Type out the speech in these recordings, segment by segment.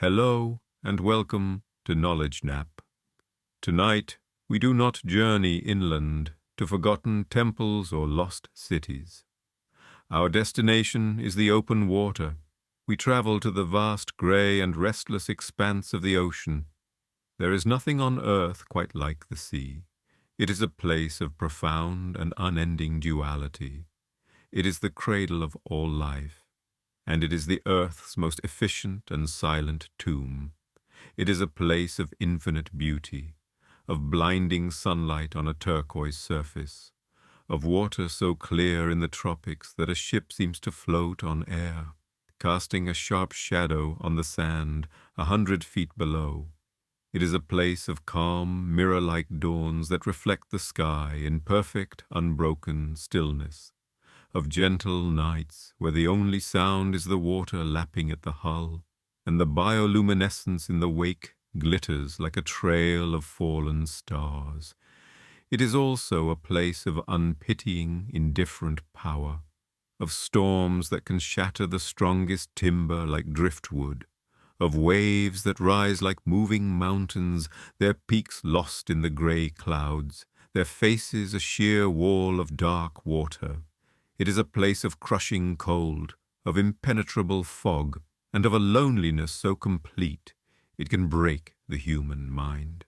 Hello and welcome to Knowledgenap. Tonight, we do not journey inland to forgotten temples or lost cities. Our destination is the open water. We travel to the vast grey and restless expanse of the ocean. There is nothing on earth quite like the sea. It is a place of profound and unending duality. It is the cradle of all life, and it is the earth's most efficient and silent tomb. It is a place of infinite beauty, of blinding sunlight on a turquoise surface, of water so clear in the tropics that a ship seems to float on air, casting a sharp shadow on the sand 100 feet below. It is a place of calm, mirror-like dawns that reflect the sky in perfect, unbroken stillness, of gentle nights where the only sound is the water lapping at the hull, and the bioluminescence in the wake glitters like a trail of fallen stars. It is also a place of unpitying, indifferent power, of storms that can shatter the strongest timber like driftwood, of waves that rise like moving mountains, their peaks lost in the grey clouds, their faces a sheer wall of dark water. It is a place of crushing cold, of impenetrable fog, and of a loneliness so complete it can break the human mind.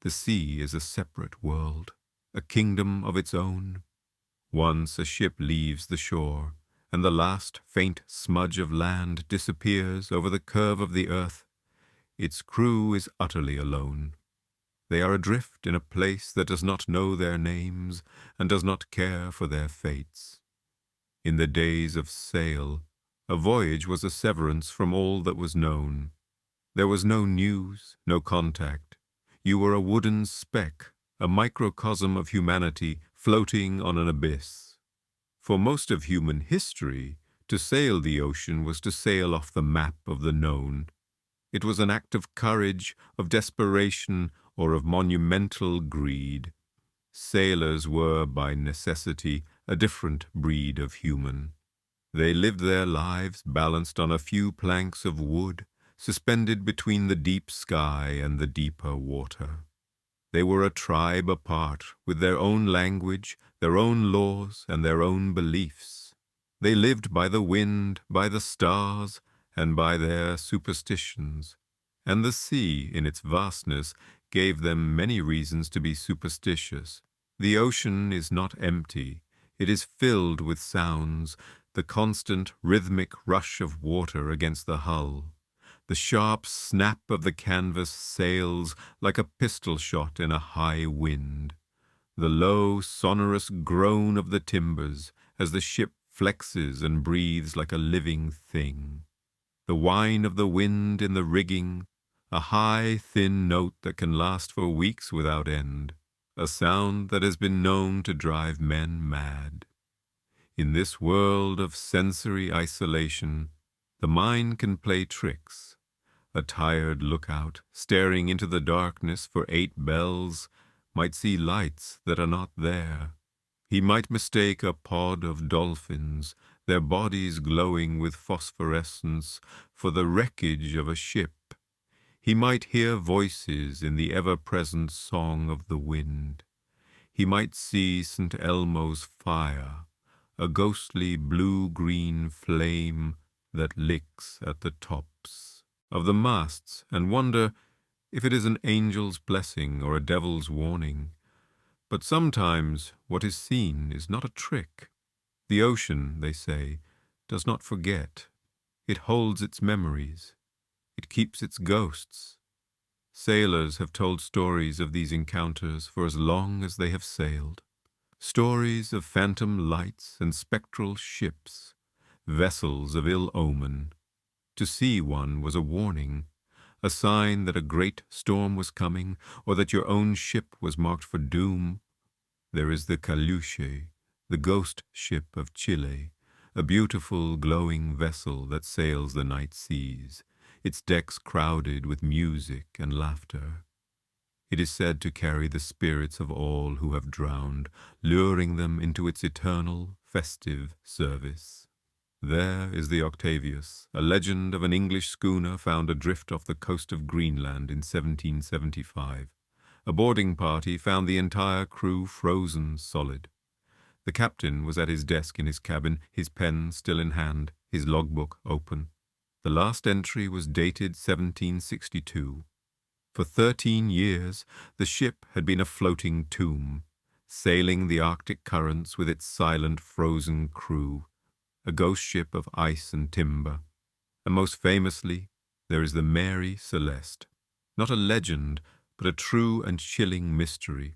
The sea is a separate world, a kingdom of its own. Once a ship leaves the shore, and the last faint smudge of land disappears over the curve of the earth, its crew is utterly alone. They are adrift in a place that does not know their names and does not care for their fates. In the days of sail, a voyage was a severance from all that was known. There was no news, no contact. You were a wooden speck, a microcosm of humanity floating on an abyss. For most of human history, to sail the ocean was to sail off the map of the known. It was an act of courage, of desperation, or of monumental greed. Sailors were, by necessity, a different breed of human. They lived their lives balanced on a few planks of wood, suspended between the deep sky and the deeper water. They were a tribe apart, with their own language, their own laws, and their own beliefs. They lived by the wind, by the stars, and by their superstitions. And the sea, in its vastness, gave them many reasons to be superstitious. The ocean is not empty. It is filled with sounds, the constant rhythmic rush of water against the hull, the sharp snap of the canvas sails like a pistol shot in a high wind, the low, sonorous groan of the timbers as the ship flexes and breathes like a living thing, the whine of the wind in the rigging, a high, thin note that can last for weeks without end, a sound that has been known to drive men mad. In this world of sensory isolation, the mind can play tricks. A tired lookout, staring into the darkness for 8 bells, might see lights that are not there. He might mistake a pod of dolphins, their bodies glowing with phosphorescence, for the wreckage of a ship. He might hear voices in the ever-present song of the wind. He might see St. Elmo's fire, a ghostly blue-green flame that licks at the tops of the masts, and wonder if it is an angel's blessing or a devil's warning. But sometimes what is seen is not a trick. The ocean, they say, does not forget. It holds its memories. It keeps its ghosts. Sailors have told stories of these encounters for as long as they have sailed. Stories of phantom lights and spectral ships, vessels of ill omen. To see one was a warning, a sign that a great storm was coming, or that your own ship was marked for doom. There is the Caluche, the ghost ship of Chile, a beautiful glowing vessel that sails the night seas, its decks crowded with music and laughter. It is said to carry the spirits of all who have drowned, luring them into its eternal, festive service. There is the Octavius, a legend of an English schooner found adrift off the coast of Greenland in 1775. A boarding party found the entire crew frozen solid. The captain was at his desk in his cabin, his pen still in hand, his logbook open. The last entry was dated 1762. For 13 years, the ship had been a floating tomb, sailing the Arctic currents with its silent frozen crew, a ghost ship of ice and timber. And most famously, there is the Mary Celeste, not a legend, but a true and chilling mystery,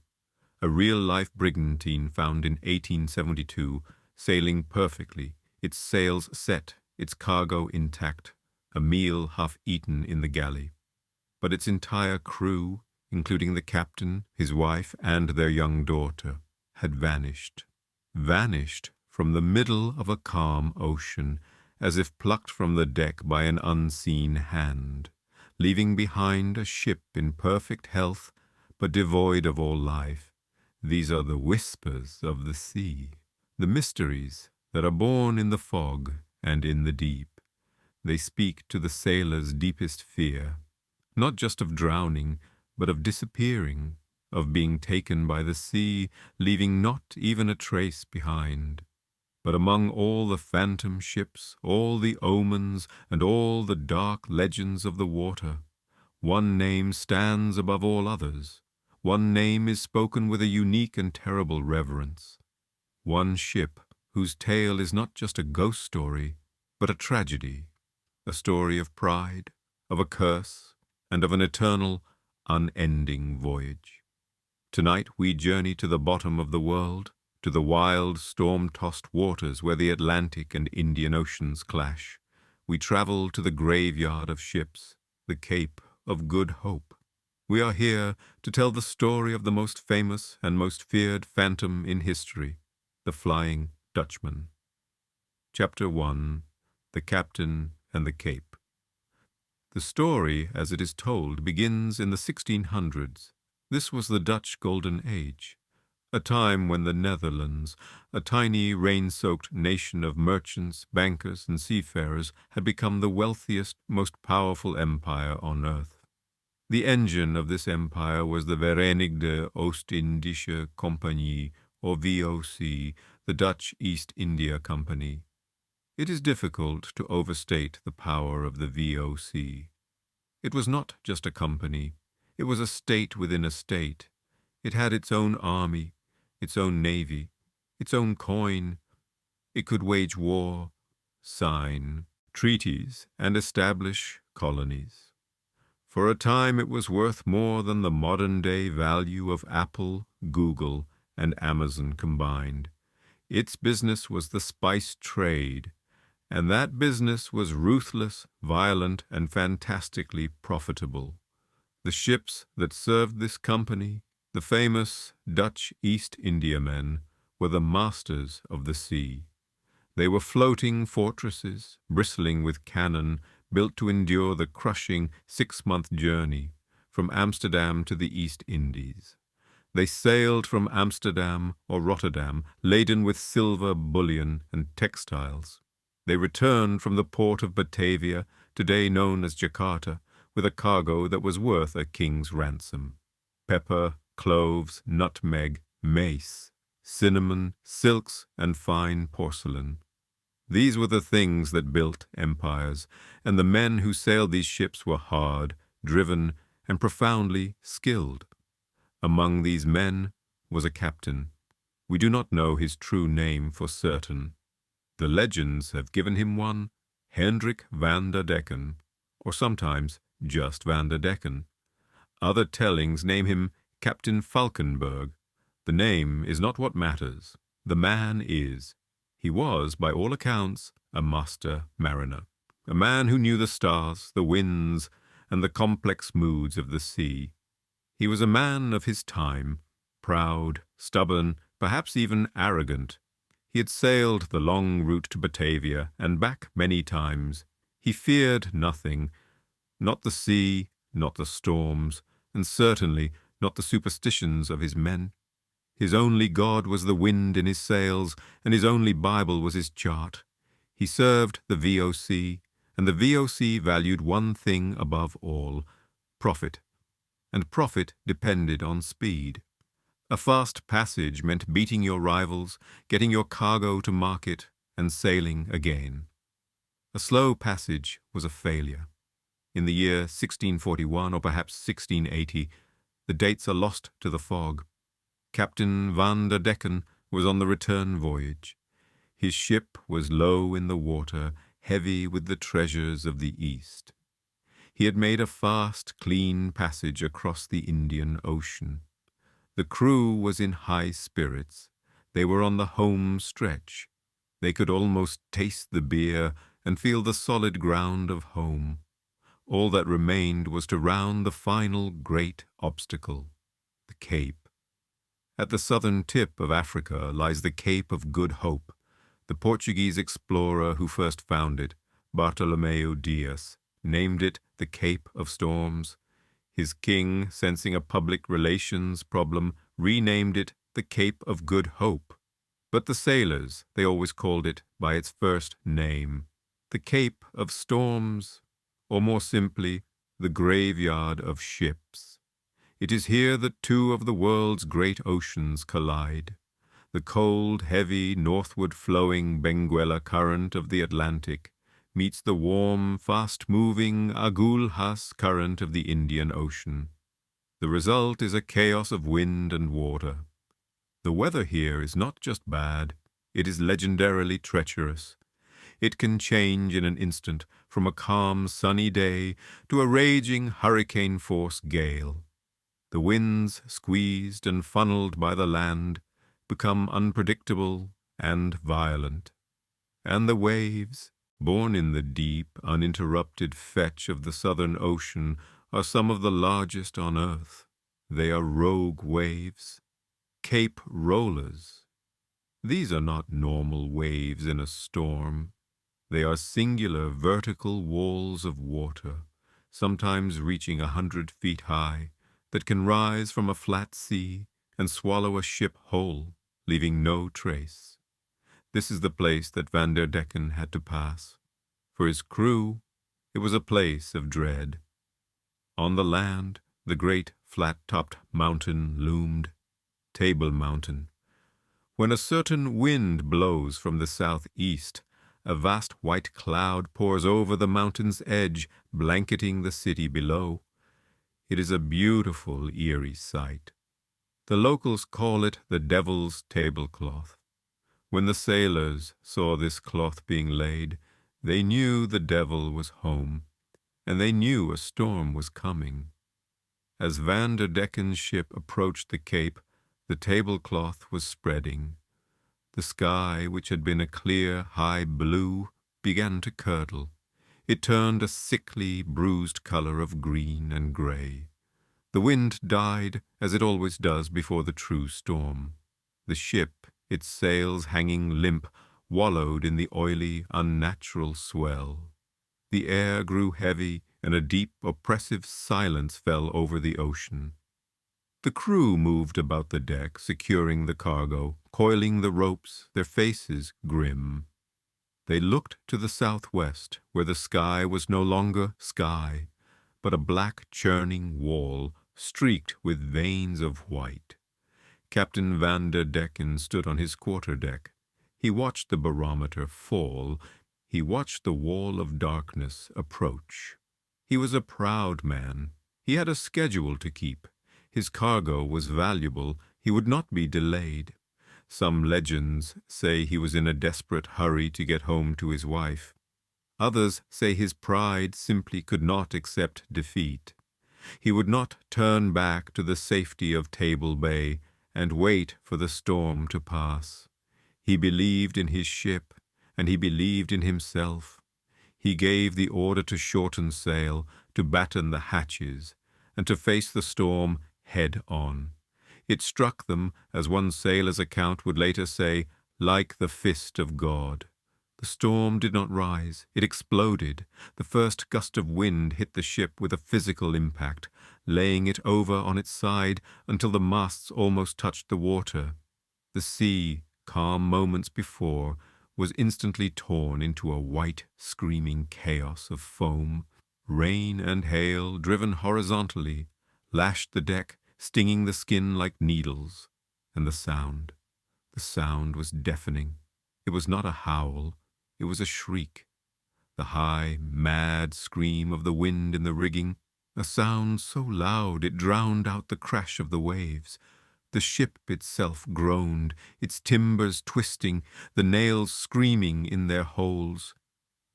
a real-life brigantine found in 1872, sailing perfectly, its sails set, its cargo intact, a meal half eaten in the galley. But its entire crew, including the captain, his wife, and their young daughter, had vanished. Vanished from the middle of a calm ocean, as if plucked from the deck by an unseen hand, leaving behind a ship in perfect health, but devoid of all life. These are the whispers of the sea, the mysteries that are born in the fog and in the deep. They speak to the sailor's deepest fear, not just of drowning, but of disappearing, of being taken by the sea, leaving not even a trace behind. But among all the phantom ships, all the omens, and all the dark legends of the water, one name stands above all others. One name is spoken with a unique and terrible reverence. One ship whose tale is not just a ghost story, but a tragedy, a story of pride, of a curse, and of an eternal, unending voyage. Tonight we journey to the bottom of the world, to the wild, storm-tossed waters where the Atlantic and Indian Oceans clash. We travel to the graveyard of ships, the Cape of Good Hope. We are here to tell the story of the most famous and most feared phantom in history, the Flying Dutchman. Chapter 1. The Captain and the Cape. The story, as it is told, begins in the 1600s. This was the Dutch Golden Age, a time when the Netherlands, a tiny rain-soaked nation of merchants, bankers, and seafarers, had become the wealthiest, most powerful empire on earth. The engine of this empire was the Verenigde Oost-Indische Compagnie, or VOC, the Dutch East India Company. It is difficult to overstate the power of the VOC. It was not just a company. It was a state within a state. It had its own army, its own navy, its own coin. It could wage war, sign treaties, and establish colonies. For a time it was worth more than the modern-day value of Apple, Google, and Amazon combined. Its business was the spice trade, and that business was ruthless, violent, and fantastically profitable. The ships that served this company, the famous Dutch East Indiamen, were the masters of the sea. They were floating fortresses, bristling with cannon, built to endure the crushing 6-month journey from Amsterdam to the East Indies. They sailed from Amsterdam or Rotterdam, laden with silver, bullion, and textiles. They returned from the port of Batavia, today known as Jakarta, with a cargo that was worth a king's ransom. Pepper, cloves, nutmeg, mace, cinnamon, silks, and fine porcelain. These were the things that built empires, and the men who sailed these ships were hard, driven, and profoundly skilled. Among these men was a captain. We do not know his true name for certain. The legends have given him one, Hendrik van der Decken, or sometimes just Van der Decken. Other tellings name him Captain Falkenberg. The name is not what matters. The man is. He was, by all accounts, a master mariner, a man who knew the stars, the winds, and the complex moods of the sea. He was a man of his time, proud, stubborn, perhaps even arrogant. He had sailed the long route to Batavia and back many times. He feared nothing, not the sea, not the storms, and certainly not the superstitions of his men. His only God was the wind in his sails, and his only Bible was his chart. He served the VOC, and the VOC valued one thing above all: profit. And profit depended on speed. A fast passage meant beating your rivals, getting your cargo to market, and sailing again. A slow passage was a failure. In the year 1641 or perhaps 1680, the dates are lost to the fog. Captain Van der Decken was on the return voyage. His ship was low in the water, heavy with the treasures of the East. He had made a fast, clean passage across the Indian Ocean. The crew was in high spirits. They were on the home stretch. They could almost taste the beer and feel the solid ground of home. All that remained was to round the final great obstacle, the Cape. At the southern tip of Africa lies the Cape of Good Hope. The Portuguese explorer who first found it, Bartolomeu Dias, named it the Cape of Storms. His king, sensing a public relations problem, renamed it the Cape of Good Hope. But the sailors, they always called it by its first name, the Cape of Storms, or more simply, the graveyard of ships. It is here that two of the world's great oceans collide. The cold, heavy, northward-flowing Benguela current of the Atlantic meets the warm, fast-moving Agulhas current of the Indian Ocean. The result is a chaos of wind and water. The weather here is not just bad, it is legendarily treacherous. It can change in an instant from a calm, sunny day to a raging hurricane-force gale. The winds, squeezed and funneled by the land, become unpredictable and violent. And the waves, born in the deep, uninterrupted fetch of the Southern Ocean, are some of the largest on earth. They are rogue waves, Cape rollers. These are not normal waves in a storm. They are singular vertical walls of water, sometimes reaching 100 feet high, that can rise from a flat sea and swallow a ship whole, leaving no trace. This is the place that Van der Decken had to pass. For his crew, it was a place of dread. On the land, the great flat-topped mountain loomed, Table Mountain. When a certain wind blows from the southeast, a vast white cloud pours over the mountain's edge, blanketing the city below. It is a beautiful, eerie sight. The locals call it the Devil's Tablecloth. When the sailors saw this cloth being laid, they knew the devil was home, and they knew a storm was coming. As Van der Decken's ship approached the Cape, the tablecloth was spreading. The sky, which had been a clear, high blue, began to curdle. It turned a sickly, bruised color of green and gray. The wind died, as it always does before the true storm. The ship, its sails hanging limp, wallowed in the oily, unnatural swell. The air grew heavy, and a deep, oppressive silence fell over the ocean. The crew moved about the deck, securing the cargo, coiling the ropes, their faces grim. They looked to the southwest, where the sky was no longer sky, but a black churning wall, streaked with veins of white. Captain Van der Decken stood on his quarterdeck. He watched the barometer fall. He watched the wall of darkness approach. He was a proud man. He had a schedule to keep. His cargo was valuable. He would not be delayed. Some legends say he was in a desperate hurry to get home to his wife. Others say his pride simply could not accept defeat. He would not turn back to the safety of Table Bay and wait for the storm to pass. He believed in his ship, and he believed in himself. He gave the order to shorten sail, to batten the hatches, and to face the storm head on. It struck them, as one sailor's account would later say, like the fist of God. The storm did not rise, it exploded. The first gust of wind hit the ship with a physical impact, laying it over on its side until the masts almost touched the water. The sea, calm moments before, was instantly torn into a white, screaming chaos of foam. Rain and hail, driven horizontally, lashed the deck, stinging the skin like needles. And the sound was deafening. It was not a howl, it was a shriek. The high, mad scream of the wind in the rigging, a sound so loud it drowned out the crash of the waves. The ship itself groaned, its timbers twisting, the nails screaming in their holes.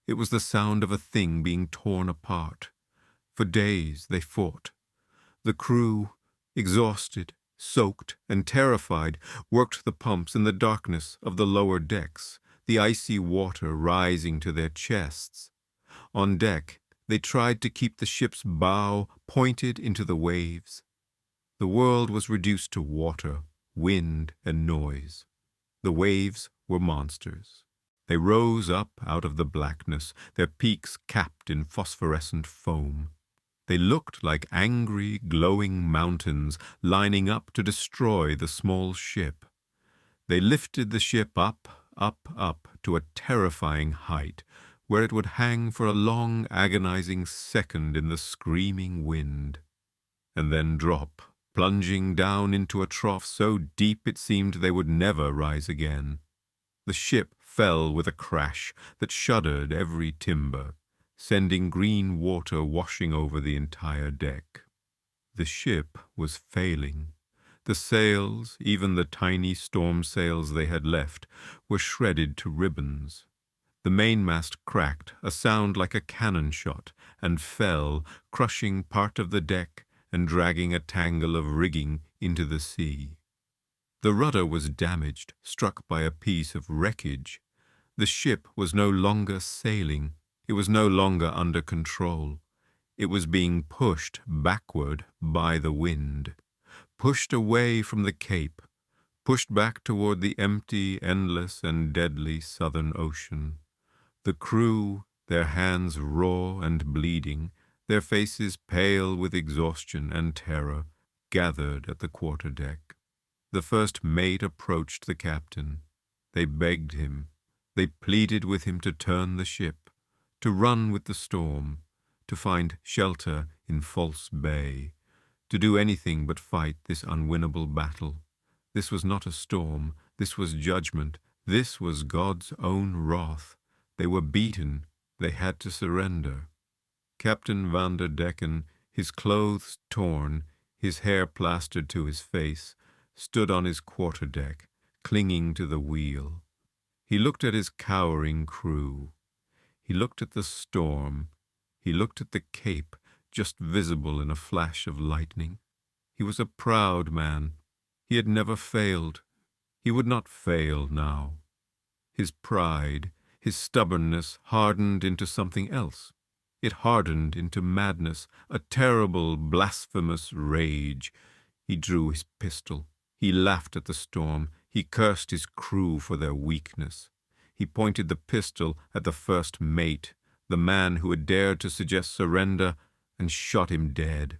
It was the sound of a thing being torn apart. For days they fought. The crew, exhausted, soaked, and terrified, worked the pumps in the darkness of the lower decks, the icy water rising to their chests. On deck, they tried to keep the ship's bow pointed into the waves. The world was reduced to water, wind, and noise. The waves were monsters. They rose up out of the blackness, their peaks capped in phosphorescent foam. They looked like angry, glowing mountains lining up to destroy the small ship. They lifted the ship up to a terrifying height, where it would hang for a long, agonizing second in the screaming wind, and then drop, plunging down into a trough so deep it seemed they would never rise again. The ship fell with a crash that shuddered every timber, sending green water washing over the entire deck. The ship was failing. The sails, even the tiny storm sails they had left, were shredded to ribbons. The mainmast cracked, a sound like a cannon shot, and fell, crushing part of the deck and dragging a tangle of rigging into the sea. The rudder was damaged, struck by a piece of wreckage. The ship was no longer sailing. It was no longer under control. It was being pushed backward by the wind, pushed away from the Cape, pushed back toward the empty, endless, and deadly Southern Ocean. The crew, their hands raw and bleeding, their faces pale with exhaustion and terror, gathered at the quarterdeck. The first mate approached the captain. They begged him. They pleaded with him to turn the ship, to run with the storm, to find shelter in False Bay, to do anything but fight this unwinnable battle. This was not a storm. This was judgment. This was God's own wrath. They were beaten. They had to surrender. Captain Van der Decken, his clothes torn, his hair plastered to his face, stood on his quarterdeck, clinging to the wheel. He looked at his cowering crew. He looked at the storm. He looked at the Cape, just visible in a flash of lightning. He was a proud man. He had never failed. He would not fail now. His pride, his stubbornness hardened into something else. It hardened into madness, a terrible, blasphemous rage. He drew his pistol. He laughed at the storm. He cursed his crew for their weakness. He pointed the pistol at the first mate, the man who had dared to suggest surrender, and shot him dead.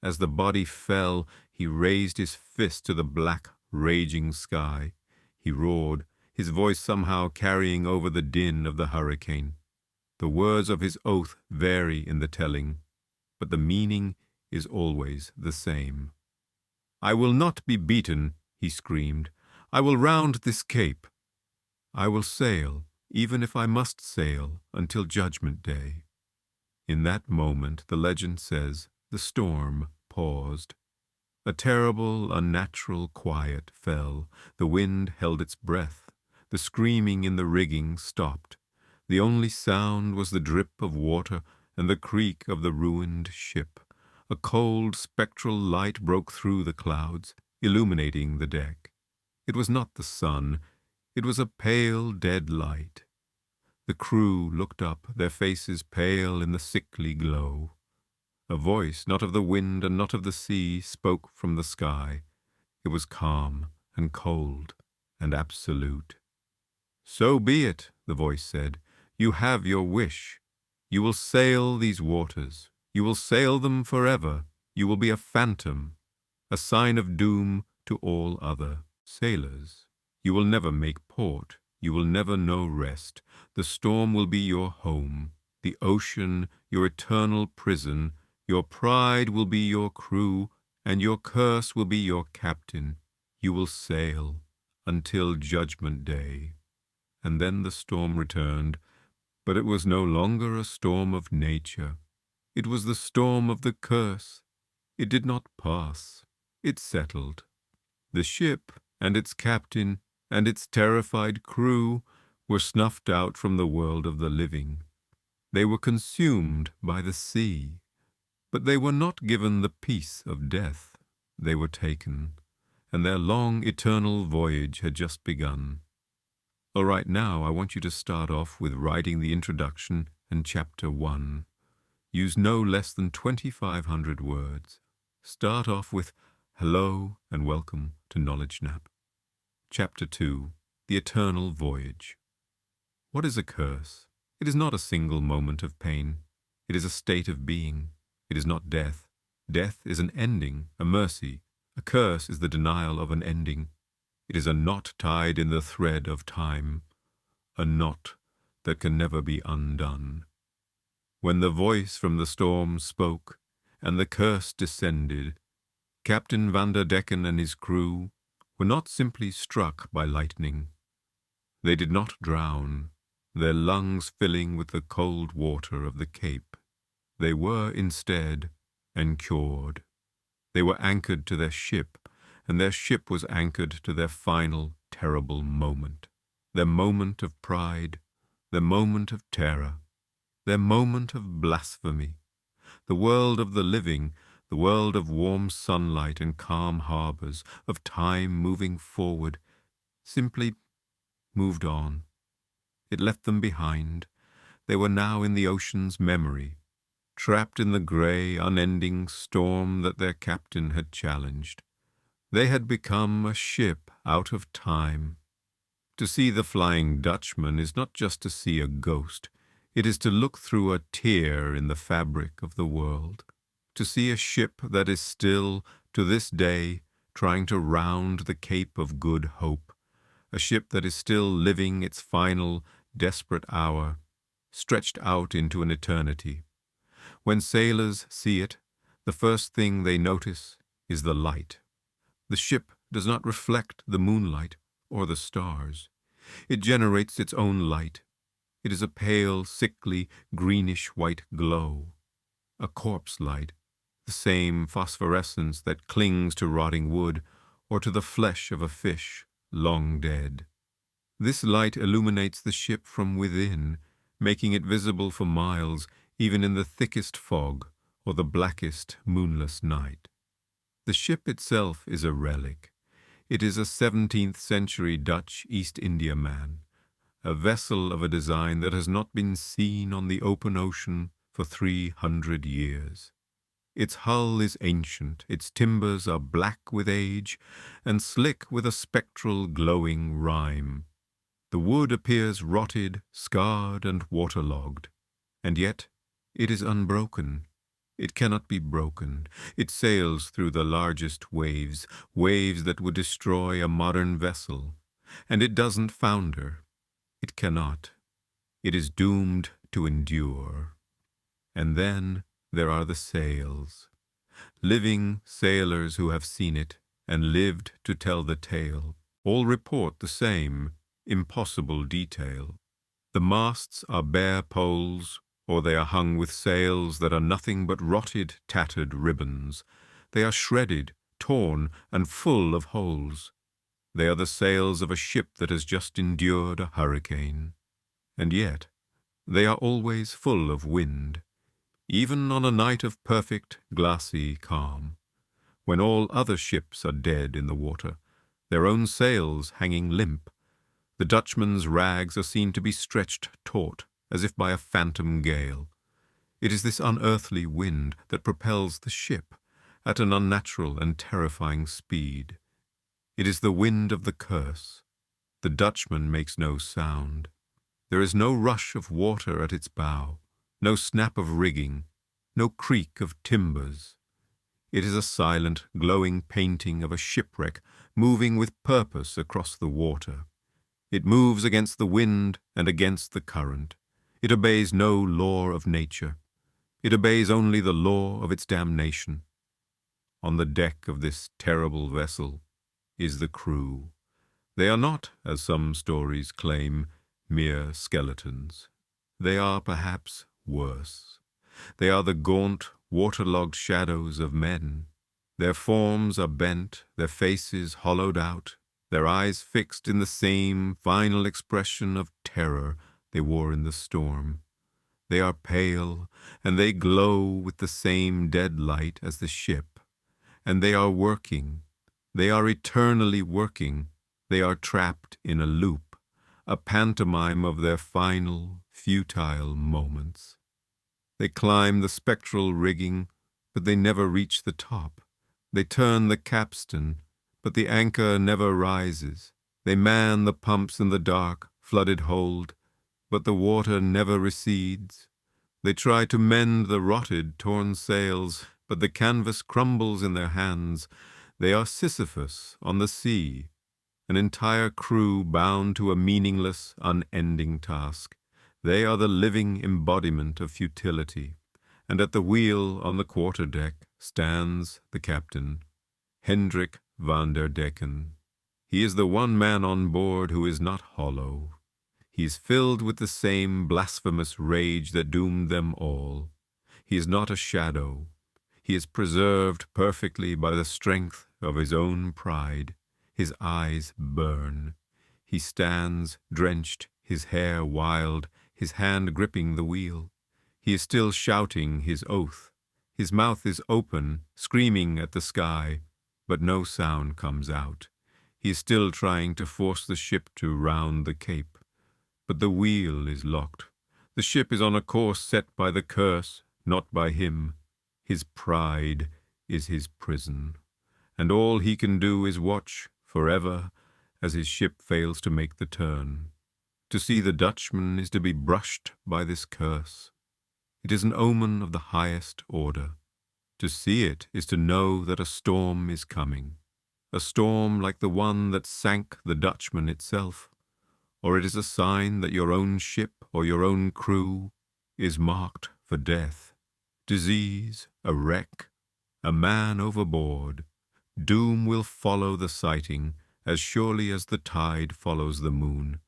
As the body fell, he raised his fist to the black, raging sky. He roared, his voice somehow carrying over the din of the hurricane. The words of his oath vary in the telling, but the meaning is always the same. "I will not be beaten," he screamed. "I will round this cape. I will sail, even if I must sail, until Judgment Day." In that moment, the legend says, the storm paused. A terrible, unnatural quiet fell. The wind held its breath. The screaming in the rigging stopped. The only sound was the drip of water and the creak of the ruined ship. A cold, spectral light broke through the clouds, illuminating the deck. It was not the sun. It was a pale, dead light. The crew looked up, their faces pale in the sickly glow. A voice, not of the wind and not of the sea, spoke from the sky. It was calm and cold and absolute. "So be it," the voice said. "You have your wish. You will sail these waters. You will sail them forever. You will be a phantom, a sign of doom to all other sailors. You will never make port. You will never know rest. The storm will be your home, the ocean your eternal prison. Your pride will be your crew, and your curse will be your captain. You will sail until Judgment Day. And then the storm returned, but it was no longer a storm of nature. It was the storm of the curse. It did not pass. It settled. The ship and its captain and its terrified crew were snuffed out from the world of the living. They were consumed by the sea. But they were not given the peace of death. They were taken, and their long, eternal voyage had just begun. All right, now I want you to start off with writing the introduction and chapter 1. Use no less than 2,500 words. Start off with hello and welcome to Knowledgenap. Chapter 2, The Eternal Voyage. What is a curse? It is not a single moment of pain. It is a state of being. It is not death. Death is an ending, a mercy. A curse is the denial of an ending. It is a knot tied in the thread of time, a knot that can never be undone. When the voice from the storm spoke, and the curse descended, Captain Vanderdecken and his crew were not simply struck by lightning. They did not drown, their lungs filling with the cold water of the Cape. They were, instead, encured. They were anchored to their ship, and their ship was anchored to their final, terrible moment. Their moment of pride, their moment of terror, their moment of blasphemy. The world of the living, the world of warm sunlight and calm harbors, of time moving forward, simply moved on. It left them behind. They were now in the ocean's memory, trapped in the grey, unending storm that their captain had challenged. They had become a ship out of time. To see the Flying Dutchman is not just to see a ghost. It is to look through a tear in the fabric of the world. To see a ship that is still, to this day, trying to round the Cape of Good Hope. A ship that is still living its final, desperate hour, stretched out into an eternity. When sailors see it, the first thing they notice is the light. The ship does not reflect the moonlight or the stars. It generates its own light. It is a pale, sickly, greenish-white glow. A corpse light, the same phosphorescence that clings to rotting wood or to the flesh of a fish long dead. This light illuminates the ship from within, making it visible for miles, even in the thickest fog or the blackest moonless night. The ship itself is a relic. It is a 17th-century Dutch East Indiaman, a vessel of a design that has not been seen on the open ocean for 300 years. Its hull is ancient, its timbers are black with age and slick with a spectral glowing rime. The wood appears rotted, scarred, and waterlogged, and yet it is unbroken. It cannot be broken. It sails through the largest waves, waves that would destroy a modern vessel, and it doesn't founder. It cannot. It is doomed to endure. And then there are the sails. Living sailors who have seen it and lived to tell the tale all report the same impossible detail. The masts are bare poles, or they are hung with sails that are nothing but rotted, tattered ribbons. They are shredded, torn, and full of holes. They are the sails of a ship that has just endured a hurricane. And yet, they are always full of wind, even on a night of perfect, glassy calm, when all other ships are dead in the water, their own sails hanging limp. The Dutchman's rags are seen to be stretched taut, as if by a phantom gale. It is this unearthly wind that propels the ship at an unnatural and terrifying speed. It is the wind of the curse. The Dutchman makes no sound. There is no rush of water at its bow, no snap of rigging, no creak of timbers. It is a silent, glowing painting of a shipwreck moving with purpose across the water. It moves against the wind and against the current. It obeys no law of nature. It obeys only the law of its damnation. On the deck of this terrible vessel is the crew. They are not, as some stories claim, mere skeletons. They are perhaps worse. They are the gaunt, waterlogged shadows of men. Their forms are bent, their faces hollowed out, their eyes fixed in the same final expression of terror they wore in the storm. They are pale, and they glow with the same dead light as the ship. And they are working. They are eternally working. They are trapped in a loop, a pantomime of their final, futile moments. They climb the spectral rigging, but they never reach the top. They turn the capstan, but the anchor never rises. They man the pumps in the dark, flooded hold, but the water never recedes. They try to mend the rotted, torn sails, but the canvas crumbles in their hands. They are Sisyphus on the sea, an entire crew bound to a meaningless, unending task. They are the living embodiment of futility, and at the wheel on the quarterdeck stands the captain, Hendrik van der Decken. He is the one man on board who is not hollow. He is filled with the same blasphemous rage that doomed them all. He is not a shadow. He is preserved perfectly by the strength of his own pride. His eyes burn. He stands drenched, his hair wild, his hand gripping the wheel. He is still shouting his oath. His mouth is open, screaming at the sky, but no sound comes out. He is still trying to force the ship to round the cape. But the wheel is locked. The ship is on a course set by the curse, not by him. His pride is his prison, and all he can do is watch forever as his ship fails to make the turn. To see the Dutchman is to be brushed by this curse. It is an omen of the highest order. To see it is to know that a storm is coming, a storm like the one that sank the Dutchman itself, or it is a sign that your own ship or your own crew is marked for death. Disease, a wreck, a man overboard. Doom will follow the sighting as surely as the tide follows the moon.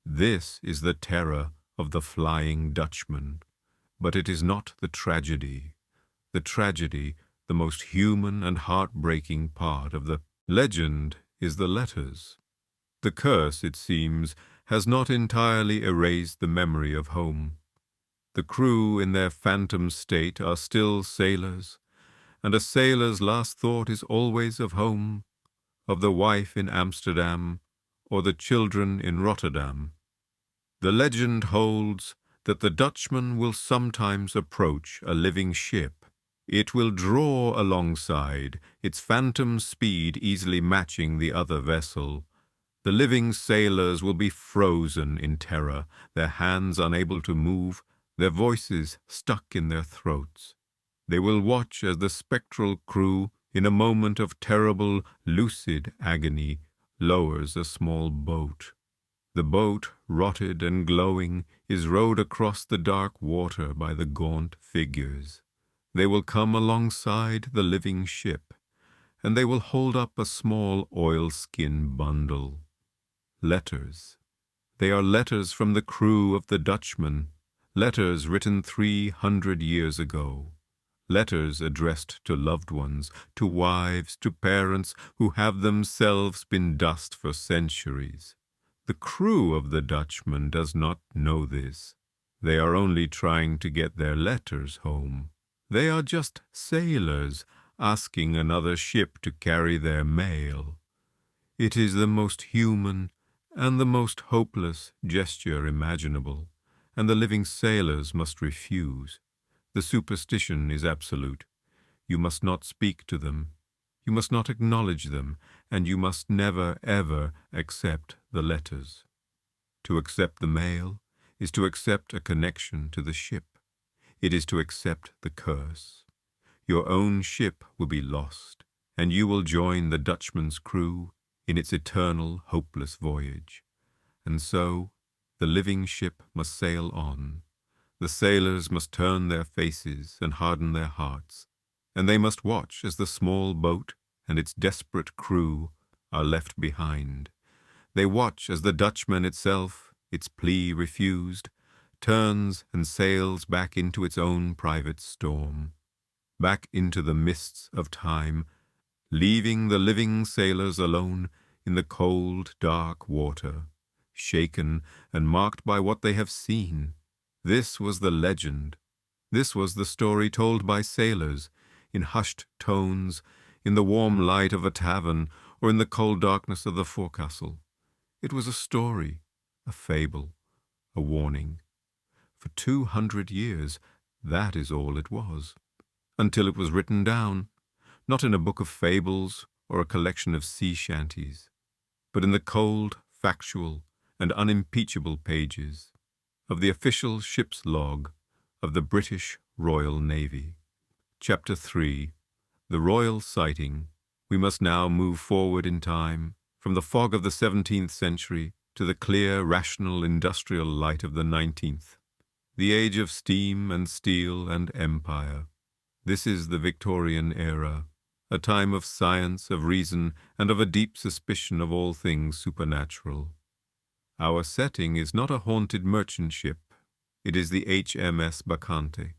This is the terror of the Flying Dutchman. But it is not the tragedy. The tragedy, the most human and heartbreaking part of the legend, is the letters. The curse, it seems, has not entirely erased the memory of home. The crew in their phantom state are still sailors, and a sailor's last thought is always of home, of the wife in Amsterdam, or the children in Rotterdam. The legend holds that the Dutchman will sometimes approach a living ship. It will draw alongside, its phantom speed easily matching the other vessel. The living sailors will be frozen in terror, their hands unable to move, their voices stuck in their throats. They will watch as the spectral crew, in a moment of terrible, lucid agony, lowers a small boat. The boat, rotted and glowing, is rowed across the dark water by the gaunt figures. They will come alongside the living ship, and they will hold up a small oilskin bundle. Letters. They are letters from the crew of the Dutchman, letters written 300 years ago. Letters addressed to loved ones, to wives, to parents who have themselves been dust for centuries. The crew of the Dutchman does not know this. They are only trying to get their letters home. They are just sailors asking another ship to carry their mail. It is the most human and the most hopeless gesture imaginable, and the living sailors must refuse. The superstition is absolute. You must not speak to them. You must not acknowledge them, and you must never, ever accept the letters. To accept the mail is to accept a connection to the ship. It is to accept the curse. Your own ship will be lost, and you will join the Dutchman's crew in its eternal, hopeless voyage. And so the living ship must sail on. The sailors must turn their faces and harden their hearts, and they must watch as the small boat and its desperate crew are left behind. They watch as the Dutchman itself, its plea refused, turns and sails back into its own private storm, back into the mists of time, leaving the living sailors alone in the cold, dark water, shaken and marked by what they have seen. This was the legend. This was the story told by sailors, in hushed tones, in the warm light of a tavern, or in the cold darkness of the forecastle. It was a story, a fable, a warning. For 200 years, that is all it was, until it was written down, not in a book of fables or a collection of sea shanties, but in the cold, factual, and unimpeachable pages of the official ship's log of the British Royal Navy. Chapter 3. The Royal Sighting. We must now move forward in time, from the fog of the 17th century to the clear, rational, industrial light of the 19th. The age of steam and steel and empire. This is the Victorian era, a time of science, of reason, and of a deep suspicion of all things supernatural. Our setting is not a haunted merchant ship. It is the HMS Bacchante,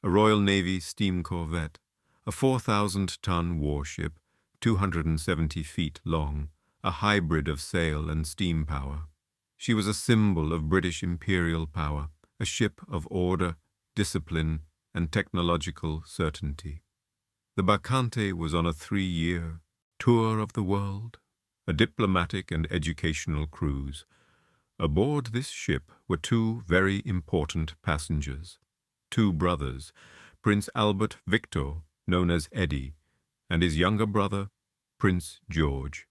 a Royal Navy steam corvette, a 4,000-ton warship, 270 feet long, a hybrid of sail and steam power. She was a symbol of British imperial power, a ship of order, discipline, and technological certainty. The Bacchante was on a 3-year tour of the world, a diplomatic and educational cruise. Aboard this ship were 2 very important passengers, 2 brothers, Prince Albert Victor, known as Eddie, and his younger brother, Prince George,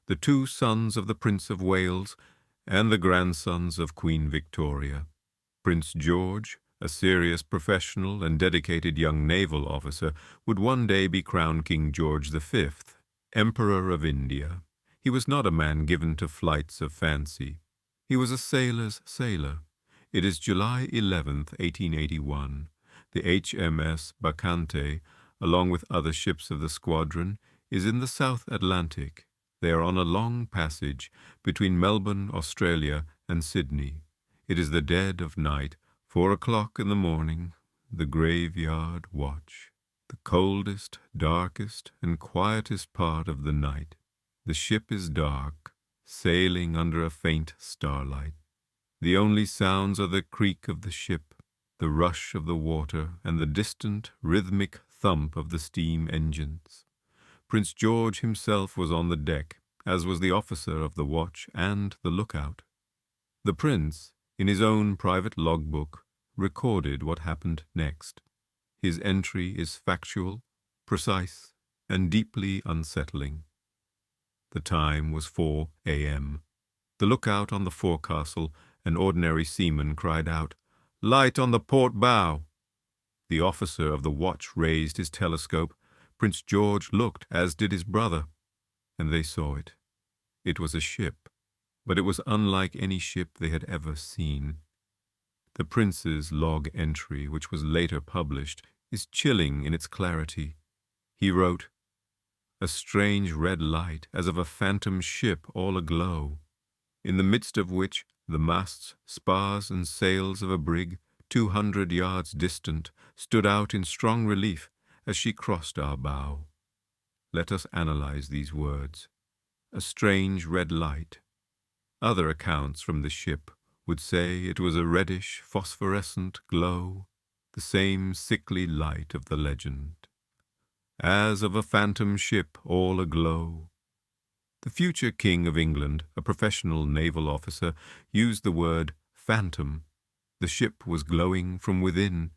the 2 sons of the Prince of Wales and the grandsons of Queen Victoria. Prince George, a serious professional and dedicated young naval officer, would one day be crowned King George V, Emperor of India. He was not a man given to flights of fancy. He was a sailor's sailor. It is July 11th, 1881. The HMS Bacchante, along with other ships of the squadron, is in the South Atlantic. They are on a long passage between Melbourne, Australia, and Sydney. It is the dead of night, 4 o'clock in the morning, the graveyard watch, the coldest, darkest, and quietest part of the night. The ship is dark, sailing under a faint starlight. The only sounds are the creak of the ship, the rush of the water, and the distant, rhythmic thump of the steam engines. Prince George himself was on the deck, as was the officer of the watch and the lookout. The prince, in his own private logbook, recorded what happened next. His entry is factual, precise, and deeply unsettling. The time was 4 a.m. The lookout on the forecastle, an ordinary seaman, cried out, "Light on the port bow!" The officer of the watch raised his telescope. Prince George looked, as did his brother, and they saw it. It was a ship, but it was unlike any ship they had ever seen. The prince's log entry, which was later published, is chilling in its clarity. He wrote, "A strange red light, as of a phantom ship all aglow, in the midst of which the masts, spars, and sails of a brig, 200 yards distant, stood out in strong relief as she crossed our bow." Let us analyze these words. A strange red light. Other accounts from the ship would say it was a reddish, phosphorescent glow, the same sickly light of the legend. As of a phantom ship all aglow. The future King of England, a professional naval officer, used the word phantom. The ship was glowing from within.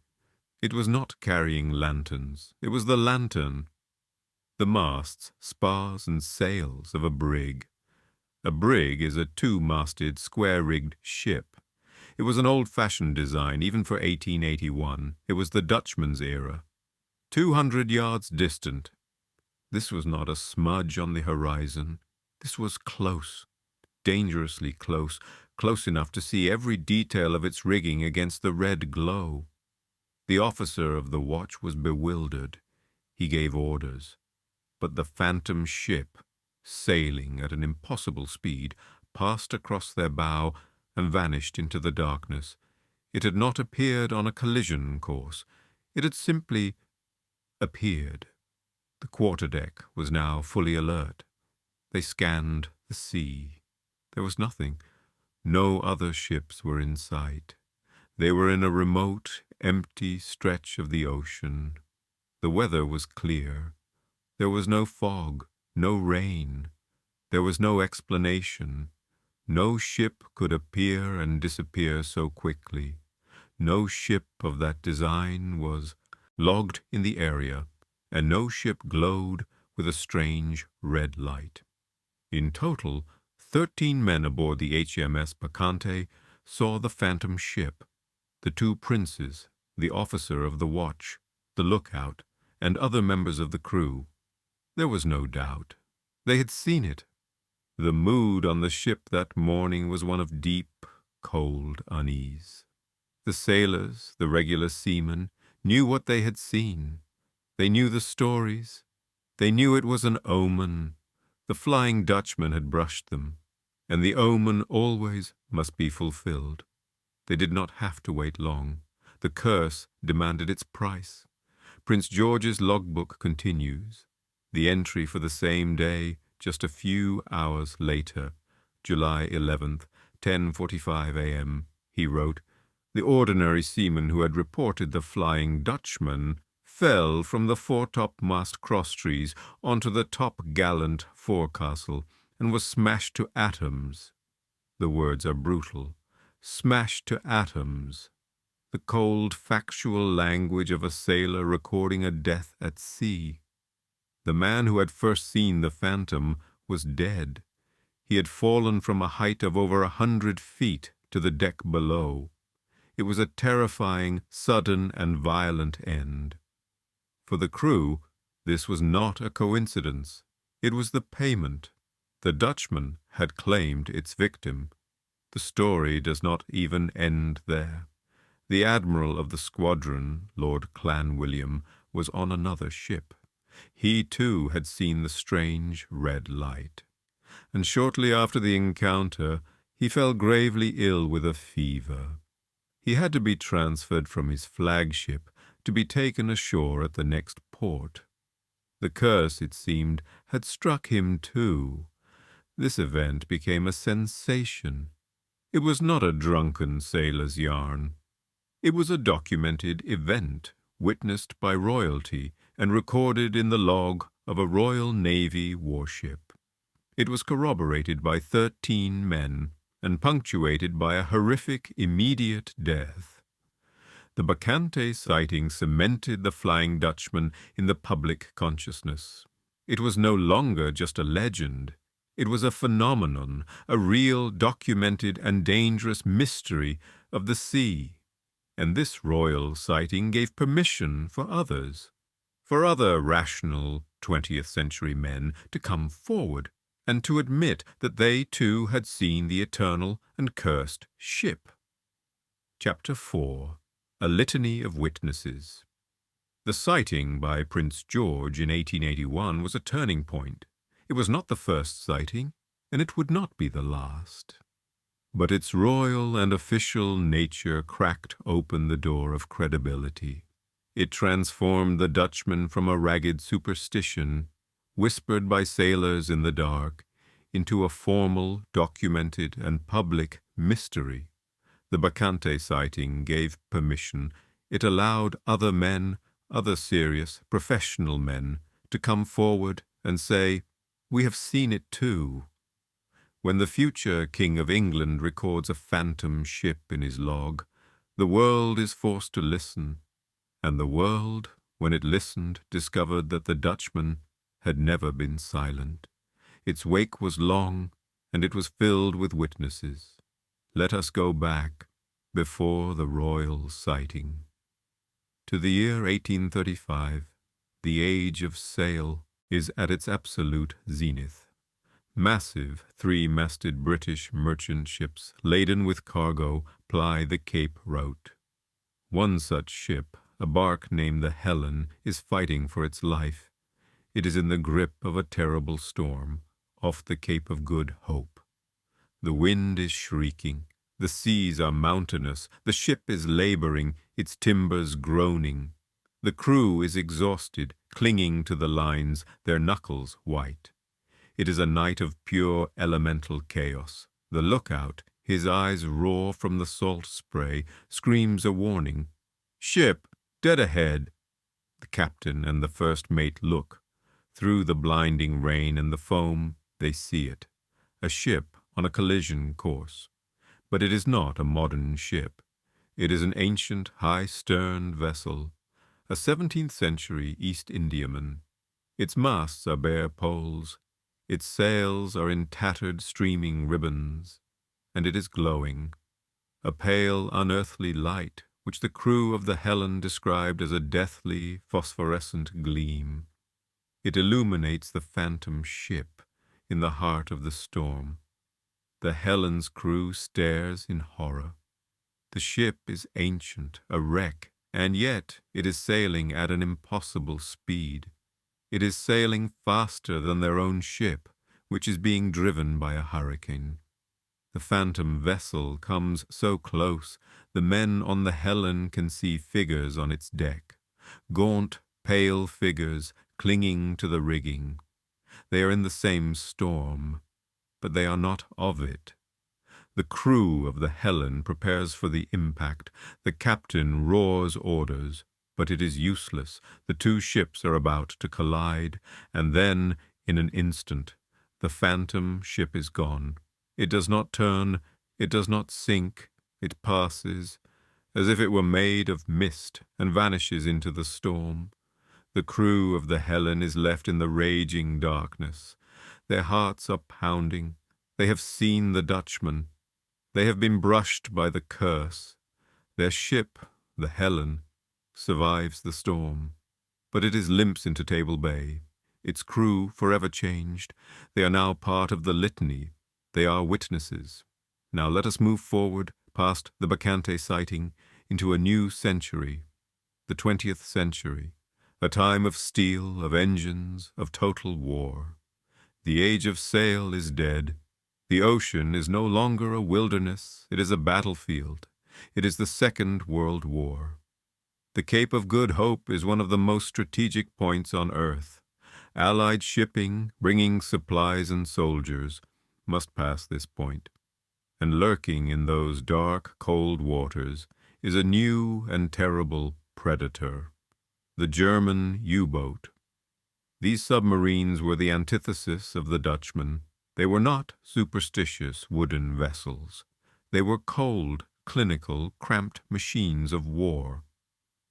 It was not carrying lanterns. It was the lantern. The masts, spars, and sails of a brig. A brig is a 2-masted, square-rigged ship. It was an old-fashioned design, even for 1881. It was the Dutchman's era. 200 yards distant. This was not a smudge on the horizon. This was close, dangerously close, close enough to see every detail of its rigging against the red glow. The officer of the watch was bewildered. He gave orders, but the phantom ship, sailing at an impossible speed, passed across their bow and vanished into the darkness. It had not appeared on a collision course. It had simply appeared. The quarterdeck was now fully alert. They scanned the sea. There was nothing. No other ships were in sight. They were in a remote, empty stretch of the ocean. The weather was clear. There was no fog, no rain. There was no explanation. No ship could appear and disappear so quickly. No ship of that design was logged in the area, and no ship glowed with a strange red light. In total, 13 men aboard the HMS Bacchante saw the phantom ship. The 2 princes, the officer of the watch, the lookout, and other members of the crew. There was no doubt. They had seen it. The mood on the ship that morning was one of deep, cold unease. The sailors, the regular seamen, knew what they had seen. They knew the stories. They knew it was an omen. The Flying Dutchman had brushed them, and the omen always must be fulfilled. They did not have to wait long. The curse demanded its price. Prince George's logbook continues. The entry for the same day, just a few hours later, July 11th, 10:45 a.m., he wrote, "The ordinary seaman who had reported the Flying Dutchman fell from the foretopmast crosstrees onto the top-gallant forecastle and was smashed to atoms." The words are brutal. Smashed to atoms. The cold, factual language of a sailor recording a death at sea. The man who had first seen the phantom was dead. He had fallen from a height of over 100 feet to the deck below. It was a terrifying, sudden, and violent end. For the crew, this was not a coincidence. It was the payment. The Dutchman had claimed its victim. The story does not even end there. The admiral of the squadron, Lord Clanwilliam, was on another ship. He, too, had seen the strange red light. And shortly after the encounter, he fell gravely ill with a fever. He had to be transferred from his flagship to be taken ashore at the next port. The curse, it seemed, had struck him too. This event became a sensation. It was not a drunken sailor's yarn. It was a documented event, witnessed by royalty and recorded in the log of a Royal Navy warship. It was corroborated by 13 men and punctuated by a horrific immediate death. The Bacchante sighting cemented the Flying Dutchman in the public consciousness. It was no longer just a legend. It was a phenomenon, a real, documented, and dangerous mystery of the sea. And this royal sighting gave permission for others, for other rational 20th century men to come forward and to admit that they too had seen the eternal and cursed ship. Chapter 4. A Litany of Witnesses. The sighting by Prince George in 1881 was a turning point. It was not the first sighting, and it would not be the last. But its royal and official nature cracked open the door of credibility. It transformed the Dutchman from a ragged superstition, whispered by sailors in the dark, into a formal, documented, and public mystery. The Bacchante sighting gave permission. It allowed other men, other serious, professional men, to come forward and say, "We have seen it too." When the future King of England records a phantom ship in his log, the world is forced to listen, and the world, when it listened, discovered that the Dutchman had never been silent. Its wake was long, and it was filled with witnesses. Let us go back before the royal sighting. To the year 1835, the age of sail is at its absolute zenith. Massive, three-masted British merchant ships laden with cargo ply the Cape route. One such ship, a bark named the Helen, is fighting for its life. It is in the grip of a terrible storm, off the Cape of Good Hope. The wind is shrieking, the seas are mountainous, the ship is laboring, its timbers groaning. The crew is exhausted, clinging to the lines, their knuckles white. It is a night of pure elemental chaos. The lookout, his eyes roar from the salt spray, screams a warning. "Ship, dead ahead!" The captain and the first mate look. Through the blinding rain and the foam, they see it. A ship on a collision course. But it is not a modern ship. It is an ancient, high-sterned vessel, a 17th century East Indiaman. Its masts are bare poles. Its sails are in tattered, streaming ribbons, and it is glowing, a pale, unearthly light, which the crew of the Helen described as a deathly, phosphorescent gleam. It illuminates the phantom ship in the heart of the storm. The Helen's crew stares in horror. The ship is ancient, a wreck, and yet it is sailing at an impossible speed. It is sailing faster than their own ship, which is being driven by a hurricane. The phantom vessel comes so close, the men on the Helen can see figures on its deck, gaunt, pale figures clinging to the rigging. They are in the same storm, but they are not of it. The crew of the Helen prepares for the impact. The captain roars orders, but it is useless. The two ships are about to collide, and then, in an instant, the phantom ship is gone. It does not turn, it does not sink, it passes, as if it were made of mist, and vanishes into the storm. The crew of the Helen is left in the raging darkness. Their hearts are pounding. They have seen the Dutchman. They have been brushed by the curse. Their ship, the Helen, survives the storm. But it is limps into Table Bay. Its crew forever changed. They are now part of the litany. They are witnesses. Now let us move forward past the Bacante sighting into a new century, the 20th century, a time of steel, of engines, of total war. The age of sail is dead. The ocean is no longer a wilderness, it is a battlefield. It is the Second World War. The Cape of Good Hope is one of the most strategic points on Earth. Allied shipping, bringing supplies and soldiers, must pass this point. And lurking in those dark, cold waters is a new and terrible predator, the German U-boat. These submarines were the antithesis of the Dutchman. They were not superstitious wooden vessels. They were cold, clinical, cramped machines of war.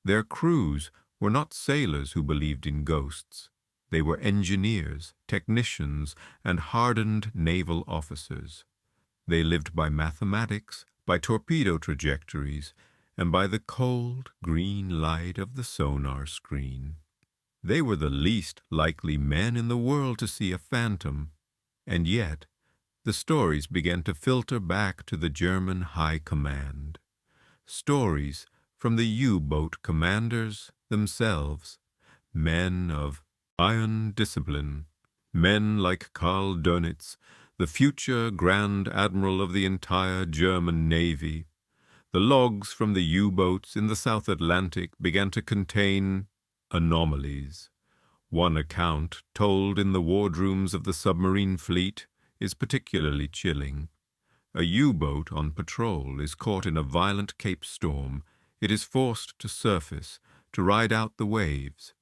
Their crews were not sailors who believed in ghosts. They were engineers, technicians, and hardened naval officers. They lived by mathematics, by torpedo trajectories, and by the cold, green light of the sonar screen. They were the least likely men in the world to see a phantom, and yet the stories began to filter back to the German High Command. Stories from the U-boat commanders themselves, men of iron discipline, men like Karl Dönitz, the future Grand Admiral of the entire German Navy. The logs from the U-boats in the South Atlantic began to contain anomalies. One account, told in the wardrooms of the submarine fleet, is particularly chilling. A U-boat on patrol is caught in a violent Cape storm. It is forced to surface, to ride out the waves.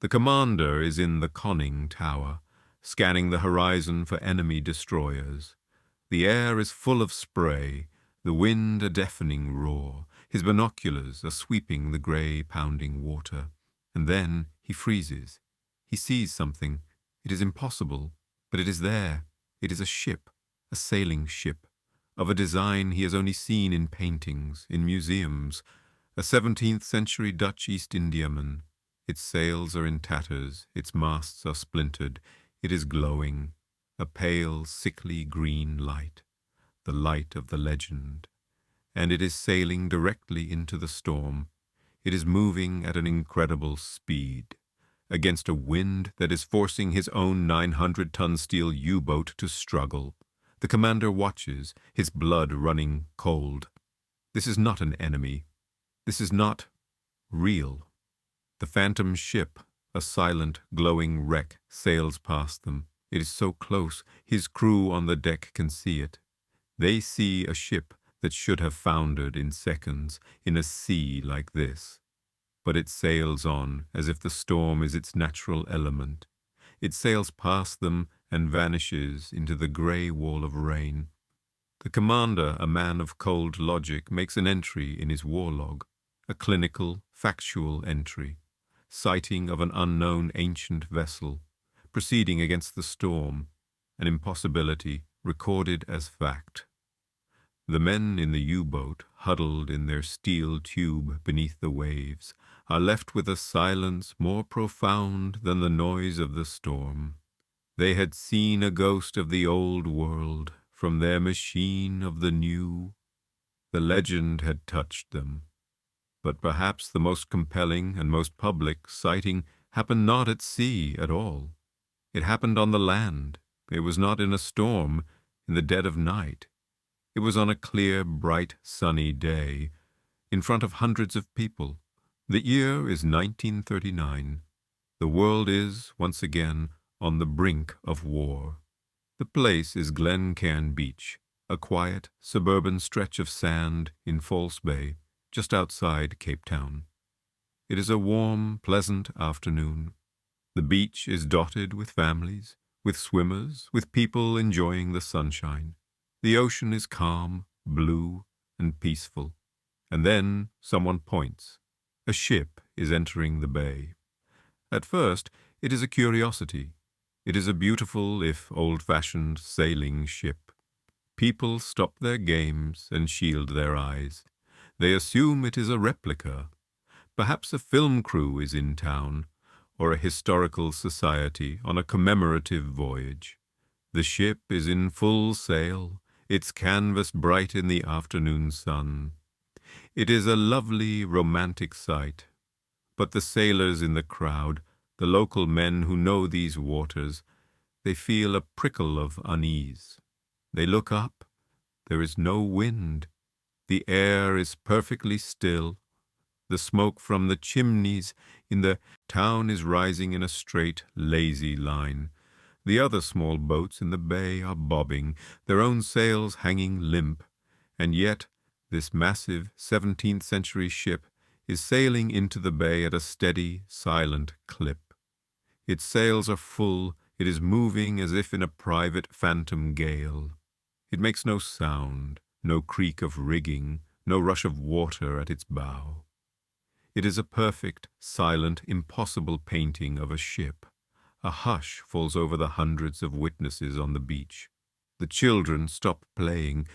The commander is in the conning tower, scanning the horizon for enemy destroyers. The air is full of spray, the wind a deafening roar. His binoculars are sweeping the grey, pounding water. And then he freezes. He sees something. It is impossible, but it is there. It is a ship, a sailing ship, of a design he has only seen in paintings, in museums, a 17th century Dutch East Indiaman. Its sails are in tatters, its masts are splintered, it is glowing. a pale, sickly green light, the light of the legend, and it is sailing directly into the storm. It is moving at an incredible speed, against a wind that is forcing his own 900-ton steel U-boat to struggle. The commander watches, his blood running cold. This is not an enemy. This is not real. The phantom ship, a silent, glowing wreck, sails past them. It is so close, his crew on the deck can see it. They see a ship that should have foundered in seconds in a sea like this. But it sails on as if the storm is its natural element. It sails past them and vanishes into the grey wall of rain. The commander, a man of cold logic, makes an entry in his war log, a clinical, factual entry, sighting of an unknown ancient vessel, proceeding against the storm, an impossibility recorded as fact. The men in the U-boat, huddled in their steel tube beneath the waves, are left with a silence more profound than the noise of the storm. They had seen a ghost of the old world from their machine of the new. The legend had touched them. But perhaps the most compelling and most public sighting happened not at sea at all. It happened on the land. It was not in a storm, in the dead of night. It was on a clear, bright, sunny day, in front of hundreds of people. The year is 1939. The world is, once again, on the brink of war. The place is Glencairn Beach, a quiet, suburban stretch of sand in False Bay, just outside Cape Town. It is a warm, pleasant afternoon. The beach is dotted with families, with swimmers, with people enjoying the sunshine. The ocean is calm, blue, and peaceful. And then someone points. A ship is entering the bay. At first, it is a curiosity. It is a beautiful, if old-fashioned, sailing ship. People stop their games and shield their eyes. They assume it is a replica. Perhaps a film crew is in town, or a historical society on a commemorative voyage. The ship is in full sail, its canvas bright in the afternoon sun. It is a lovely, romantic sight. But the sailors in the crowd, the local men who know these waters, they feel a prickle of unease. They look up. There is no wind. The air is perfectly still. The smoke from the chimneys in the town is rising in a straight, lazy line. The other small boats in the bay are bobbing, their own sails hanging limp, and yet this massive 17th-century ship is sailing into the bay at a steady, silent clip. Its sails are full, it is moving as if in a private phantom gale. It makes no sound, no creak of rigging, no rush of water at its bow. It is a perfect, silent, impossible painting of a ship. A hush falls over the hundreds of witnesses on the beach. The children stop playing.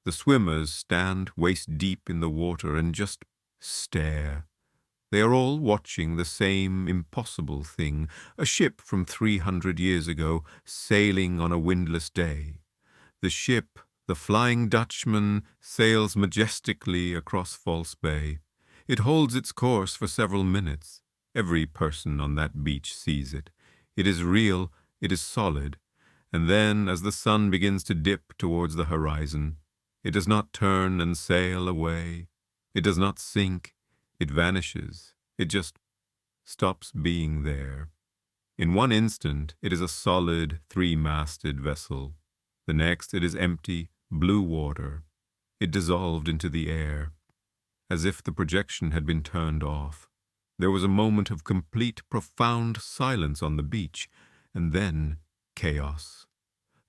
The swimmers stand waist-deep in the water and just stare. They are all watching the same impossible thing, a ship from 300 years ago sailing on a windless day. The ship, the Flying Dutchman, sails majestically across False Bay. It holds its course for several minutes. Every person on that beach sees it. It is real, it is solid, and then, as the sun begins to dip towards the horizon, it does not turn and sail away. It does not sink. It vanishes. It just stops being there. In one instant, it is a solid, three-masted vessel. The next, it is empty, blue water. It dissolved into the air, as if the projection had been turned off. There was a moment of complete, profound silence on the beach, and then chaos.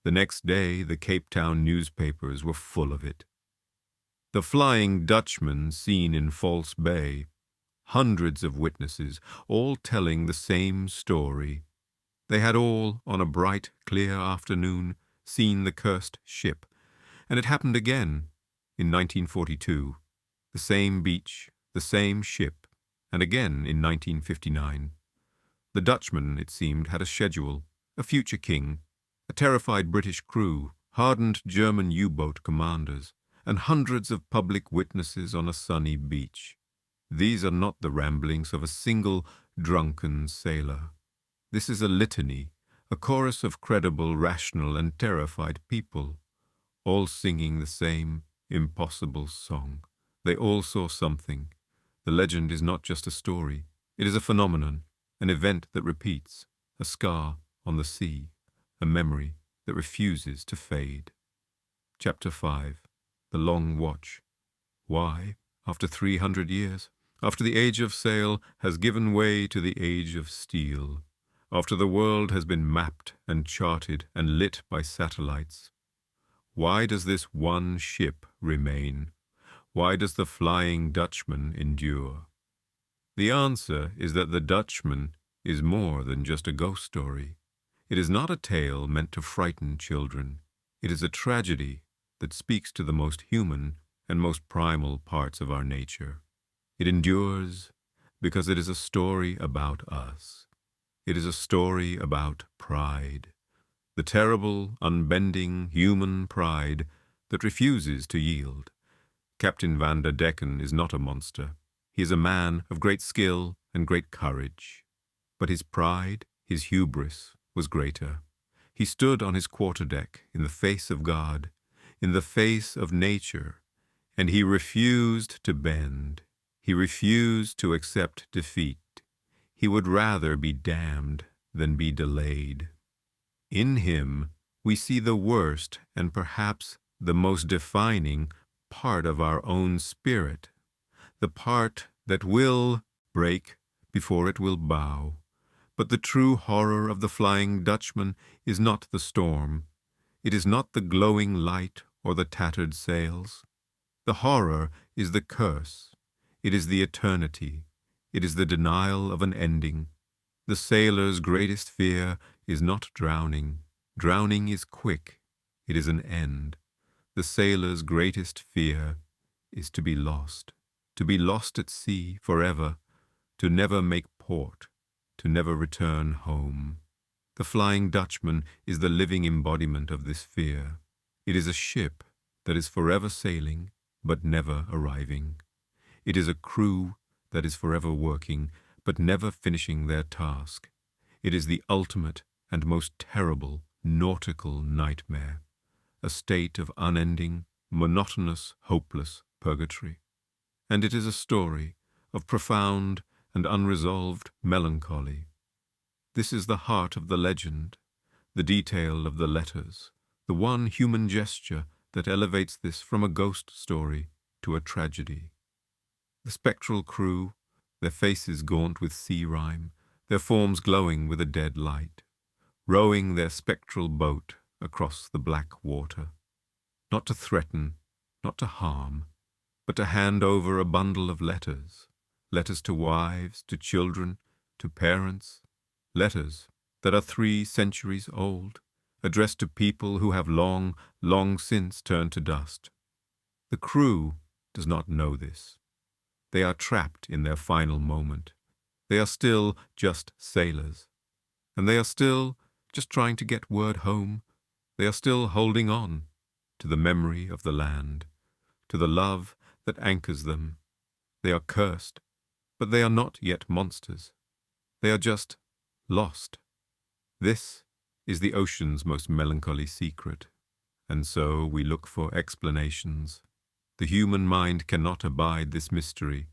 The next day, the Cape Town newspapers were full of it. The Flying Dutchman seen in False Bay. Hundreds of witnesses, all telling the same story. They had all, on a bright, clear afternoon, seen the cursed ship, and it happened again in 1942. The same beach, the same ship, and again in 1959. The Dutchman, it seemed, had a schedule, a future king. a terrified British crew, hardened German U-boat commanders, and hundreds of public witnesses on a sunny beach. These are not the ramblings of a single drunken sailor. This is a litany, a chorus of credible, rational, and terrified people, all singing the same impossible song. They all saw something. The legend is not just a story. It is a phenomenon, an event that repeats, a scar on the sea, a memory that refuses to fade. Chapter 5. The Long Watch. Why, after 300 years, after the age of sail has given way to the age of steel, after the world has been mapped and charted and lit by satellites, why does this one ship remain? Why does the Flying Dutchman endure? The answer is that the Dutchman is more than just a ghost story. It is not a tale meant to frighten children. It is a tragedy that speaks to the most human and most primal parts of our nature. It endures because it is a story about us. It is a story about pride, the terrible, unbending human pride that refuses to yield. Captain Van der Decken is not a monster. He is a man of great skill and great courage. But his pride, his hubris, was greater. He stood on his quarterdeck in the face of God, in the face of nature, and he refused to bend. He refused to accept defeat. He would rather be damned than be delayed. In him, we see the worst and perhaps the most defining part of our own spirit, the part that will break before it will bow. But the true horror of the Flying Dutchman is not the storm. It is not the glowing light or the tattered sails. The horror is the curse. It is the eternity. It is the denial of an ending. The sailor's greatest fear is not drowning. Drowning is quick. It is an end. The sailor's greatest fear is to be lost at sea forever, to never make port, to never return home. The Flying Dutchman is the living embodiment of this fear. It is a ship that is forever sailing, but never arriving. It is a crew that is forever working, but never finishing their task. It is the ultimate and most terrible nautical nightmare, a state of unending, monotonous, hopeless purgatory. And it is a story of profound and unresolved melancholy. This is the heart of the legend, the detail of the letters, the one human gesture that elevates this from a ghost story to a tragedy. The spectral crew, their faces gaunt with sea rime, their forms glowing with a dead light, rowing their spectral boat across the black water, not to threaten, not to harm, but to hand over a bundle of letters, letters to wives, to children, to parents, letters that are 3 centuries old, addressed to people who have long, long since turned to dust. The crew does not know this. They are trapped in their final moment. They are still just sailors. And they are still just trying to get word home. They are still holding on to the memory of the land, to the love that anchors them. They are cursed, but they are not yet monsters. They are just lost. This is the ocean's most melancholy secret. And so we look for explanations. The human mind cannot abide this mystery.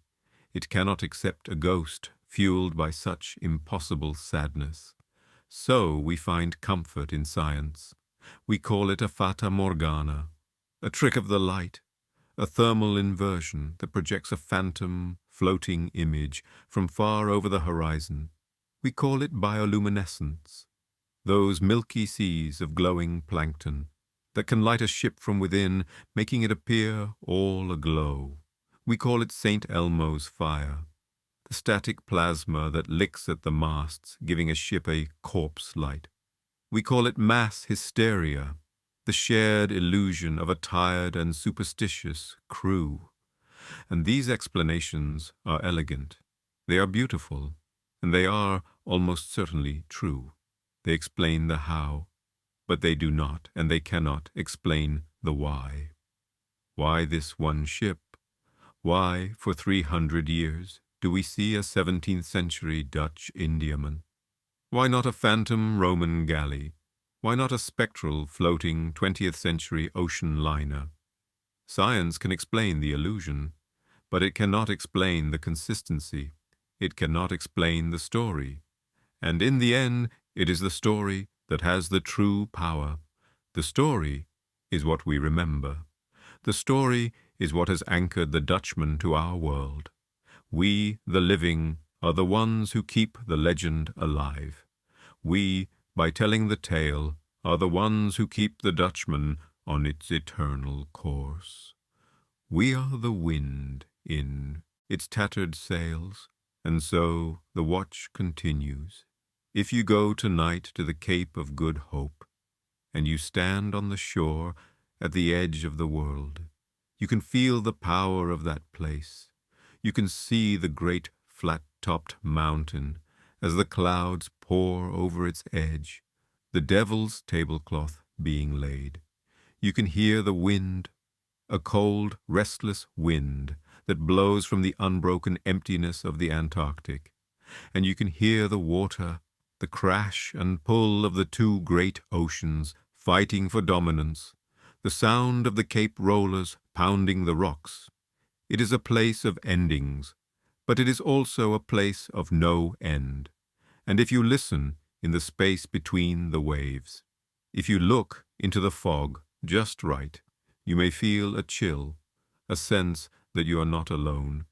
It cannot accept a ghost fueled by such impossible sadness. So we find comfort in science. We call it a fata morgana, a trick of the light, a thermal inversion that projects a phantom, floating image from far over the horizon. We call it bioluminescence, those milky seas of glowing plankton that can light a ship from within, making it appear all aglow. We call it St. Elmo's fire, the static plasma that licks at the masts, giving a ship a corpse light. We call it mass hysteria, the shared illusion of a tired and superstitious crew. And these explanations are elegant. They are beautiful, and they are almost certainly true. They explain the how. but they do not, and they cannot explain the why. Why this one ship? Why, for 300 years, do we see a 17th century Dutch Indiaman? Why not a phantom Roman galley? Why not a spectral, floating 20th century ocean liner? Science can explain the illusion, but it cannot explain the consistency. It cannot explain the story. And in the end, it is the story that has the true power. The story is what we remember. The story is what has anchored the Dutchman to our world. We, the living, are the ones who keep the legend alive. We, by telling the tale, are the ones who keep the Dutchman on its eternal course. We are the wind in its tattered sails, and so the watch continues. If you go tonight to the Cape of Good Hope, and you stand on the shore at the edge of the world, you can feel the power of that place. You can see the great flat-topped mountain as the clouds pour over its edge, the devil's tablecloth being laid. You can hear the wind, a cold, restless wind that blows from the unbroken emptiness of the Antarctic. And you can hear the water, the crash and pull of the two great oceans fighting for dominance, the sound of the Cape rollers pounding the rocks. It is a place of endings, but it is also a place of no end. And if you listen in the space between the waves, if you look into the fog just right, you may feel a chill, a sense that you are not alone,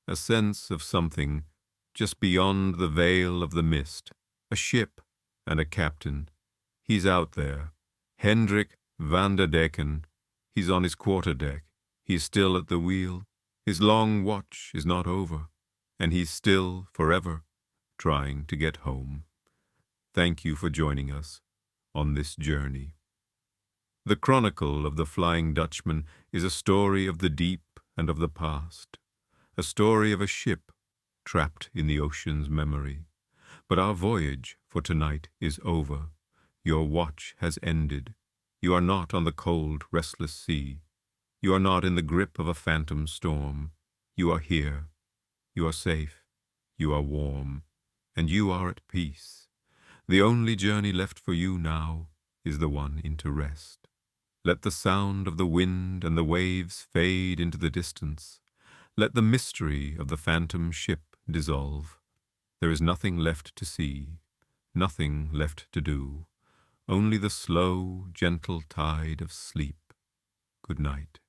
a sense of something just beyond the veil of the mist, a ship and a captain. He's out there, Hendrik van der Decken. He's on his quarterdeck. He's still at the wheel. His long watch is not over, and he's still, forever, trying to get home. Thank you for joining us on this journey. The Chronicle of the Flying Dutchman is a story of the deep and of the past, a story of a ship trapped in the ocean's memory. But our voyage for tonight is over. Your watch has ended. You are not on the cold, restless sea. You are not in the grip of a phantom storm. You are here. You are safe. You are warm. And you are at peace. The only journey left for you now is the one into rest. Let the sound of the wind and the waves fade into the distance. Let the mystery of the phantom ship dissolve. There is nothing left to see, nothing left to do, only the slow, gentle tide of sleep. Good night.